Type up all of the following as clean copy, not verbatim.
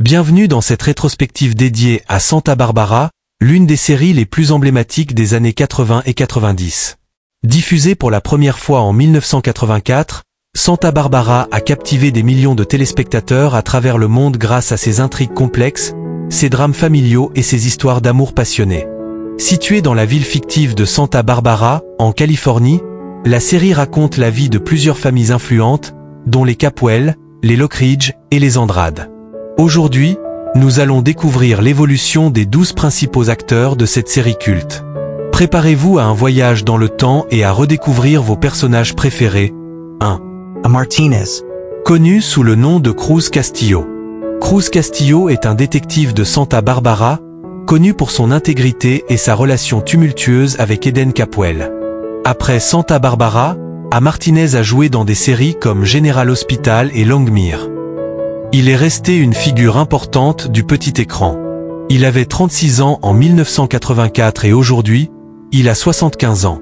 Bienvenue dans cette rétrospective dédiée à Santa Barbara, l'une des séries les plus emblématiques des années 80 et 90. Diffusée pour la première fois en 1984, Santa Barbara a captivé des millions de téléspectateurs à travers le monde grâce à ses intrigues complexes, ses drames familiaux et ses histoires d'amour passionnées. Située dans la ville fictive de Santa Barbara, en Californie, la série raconte la vie de plusieurs familles influentes, dont les Capwell, les Lockridge et les Andrade. Aujourd'hui, nous allons découvrir l'évolution des 12 principaux acteurs de cette série culte. Préparez-vous à un voyage dans le temps et à redécouvrir vos personnages préférés. 1. Martinez. Connu sous le nom de Cruz Castillo. Cruz Castillo est un détective de Santa Barbara, connu pour son intégrité et sa relation tumultueuse avec Eden Capwell. Après Santa Barbara, Martinez a joué dans des séries comme General Hospital et Longmire. Il est resté une figure importante du petit écran. Il avait 36 ans en 1984 et aujourd'hui, il a 75 ans.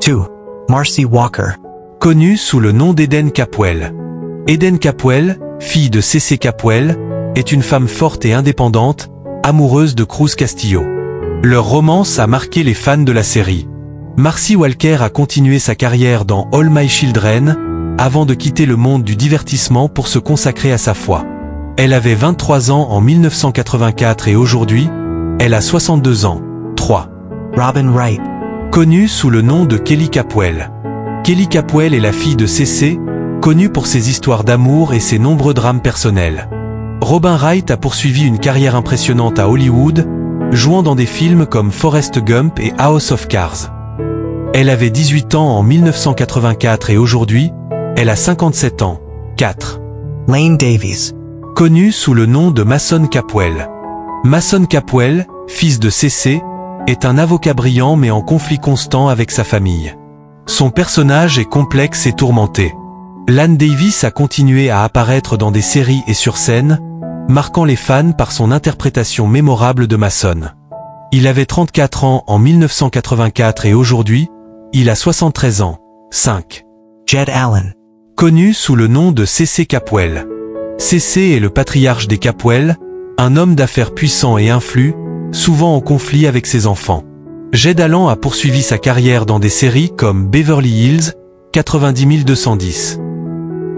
2. Marcy Walker. Connue sous le nom d'Eden Capwell. Eden Capwell, fille de C.C. Capwell, est une femme forte et indépendante, amoureuse de Cruz Castillo. Leur romance a marqué les fans de la série. Marcy Walker a continué sa carrière dans All My Children, avant de quitter le monde du divertissement pour se consacrer à sa foi. Elle avait 23 ans en 1984 et aujourd'hui, elle a 62 ans. 3. Robin Wright. Connue sous le nom de Kelly Capwell. Kelly Capwell est la fille de C.C., connue pour ses histoires d'amour et ses nombreux drames personnels. Robin Wright a poursuivi une carrière impressionnante à Hollywood, jouant dans des films comme Forrest Gump et House of Cards. Elle avait 18 ans en 1984 et aujourd'hui, elle a 57 ans. 4. Lane Davies. Connue sous le nom de Mason Capwell. Mason Capwell, fils de C.C., est un avocat brillant mais en conflit constant avec sa famille. Son personnage est complexe et tourmenté. Lane Davies a continué à apparaître dans des séries et sur scène, marquant les fans par son interprétation mémorable de Mason. Il avait 34 ans en 1984 et aujourd'hui, il a 73 ans. 5. Jed Allen. Connu sous le nom de C.C. Capwell. C.C. est le patriarche des Capwell, un homme d'affaires puissant et influent, souvent en conflit avec ses enfants. Jed Allen a poursuivi sa carrière dans des séries comme Beverly Hills, 90210.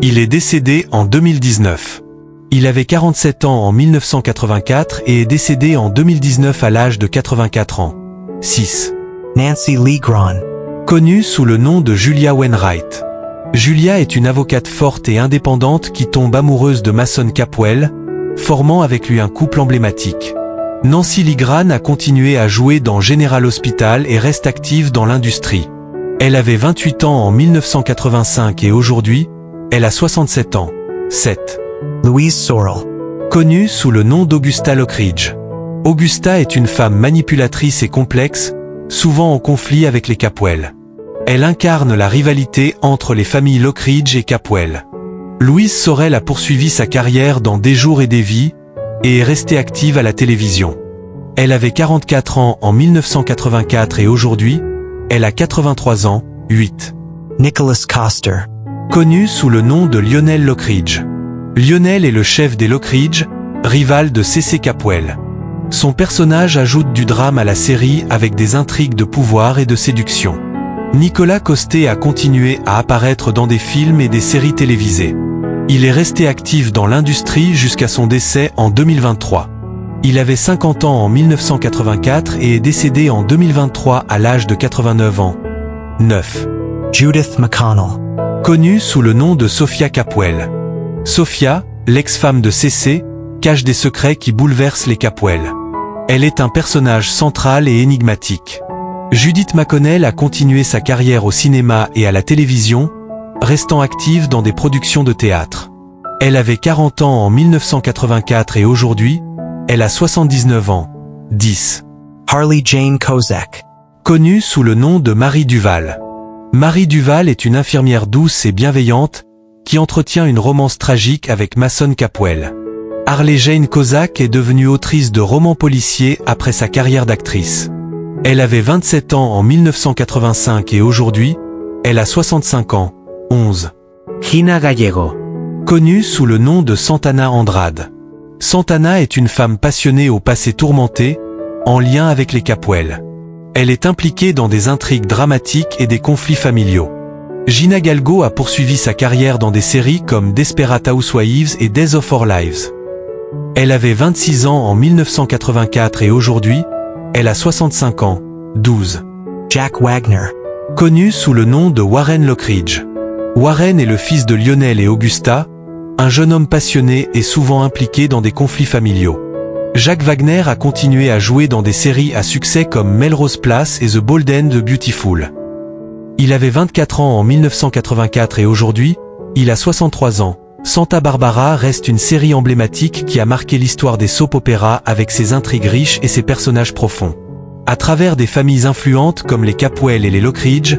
Il est décédé en 2019. Il avait 47 ans en 1984 et est décédé en 2019 à l'âge de 84 ans. 6. Nancy Lee Grahn. Connue sous le nom de Julia Wainwright. Julia est une avocate forte et indépendante qui tombe amoureuse de Mason Capwell, formant avec lui un couple emblématique. Nancy Lee Grahn a continué à jouer dans General Hospital et reste active dans l'industrie. Elle avait 28 ans en 1985 et aujourd'hui, elle a 67 ans. 7. Louise Sorrell. Connue sous le nom d'Augusta Lockridge. Augusta est une femme manipulatrice et complexe, souvent en conflit avec les Capwell. Elle incarne la rivalité entre les familles Lockridge et Capwell. Louise Sorrell a poursuivi sa carrière dans Des jours et des vies, et est restée active à la télévision. Elle avait 44 ans en 1984 et aujourd'hui, elle a 83 ans. 8. Nicholas Coster. Connu sous le nom de Lionel Lockridge. Lionel est le chef des Lockridge, rival de C.C. Capwell. Son personnage ajoute du drame à la série avec des intrigues de pouvoir et de séduction. Nicolas Coster a continué à apparaître dans des films et des séries télévisées. Il est resté actif dans l'industrie jusqu'à son décès en 2023. Il avait 50 ans en 1984 et est décédé en 2023 à l'âge de 89 ans. 9. Judith McConnell. Connue sous le nom de Sophia Capwell. Sophia, l'ex-femme de C.C., cache des secrets qui bouleversent les Capwell. Elle est un personnage central et énigmatique. Judith McConnell a continué sa carrière au cinéma et à la télévision, restant active dans des productions de théâtre. Elle avait 40 ans en 1984 et aujourd'hui, elle a 79 ans. 10. Harley Jane Kozak. Connue sous le nom de Marie Duval. Marie Duval est une infirmière douce et bienveillante, qui entretient une romance tragique avec Mason Capwell. Harley Jane Kozak est devenue autrice de romans policiers après sa carrière d'actrice. Elle avait 27 ans en 1985 et aujourd'hui, elle a 65 ans. 11. Gina Gallego. Connue sous le nom de Santana Andrade. Santana est une femme passionnée au passé tourmenté, en lien avec les Capwell. Elle est impliquée dans des intrigues dramatiques et des conflits familiaux. Gina Galgo a poursuivi sa carrière dans des séries comme Desperate Housewives et Days of Our Lives. Elle avait 26 ans en 1984 et aujourd'hui, elle a 65 ans, 12. Jack Wagner. Connu sous le nom de Warren Lockridge. Warren est le fils de Lionel et Augusta, un jeune homme passionné et souvent impliqué dans des conflits familiaux. Jack Wagner a continué à jouer dans des séries à succès comme Melrose Place et The Bold and the Beautiful. Il avait 24 ans en 1984 et aujourd'hui, il a 63 ans. Santa Barbara reste une série emblématique qui a marqué l'histoire des soap-opéras avec ses intrigues riches et ses personnages profonds. À travers des familles influentes comme les Capwell et les Lockridge,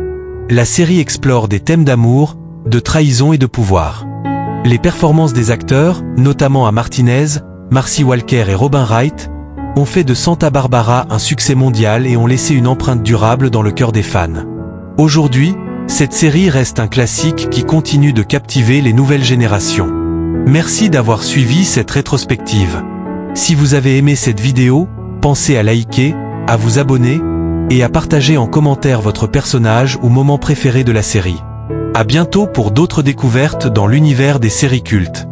la série explore des thèmes d'amour, de trahison et de pouvoir. Les performances des acteurs, notamment à Martinez, Marcy Walker et Robin Wright, ont fait de Santa Barbara un succès mondial et ont laissé une empreinte durable dans le cœur des fans. Aujourd'hui, cette série reste un classique qui continue de captiver les nouvelles générations. Merci d'avoir suivi cette rétrospective. Si vous avez aimé cette vidéo, pensez à liker, à vous abonner, et à partager en commentaire votre personnage ou moment préféré de la série. À bientôt pour d'autres découvertes dans l'univers des séries cultes.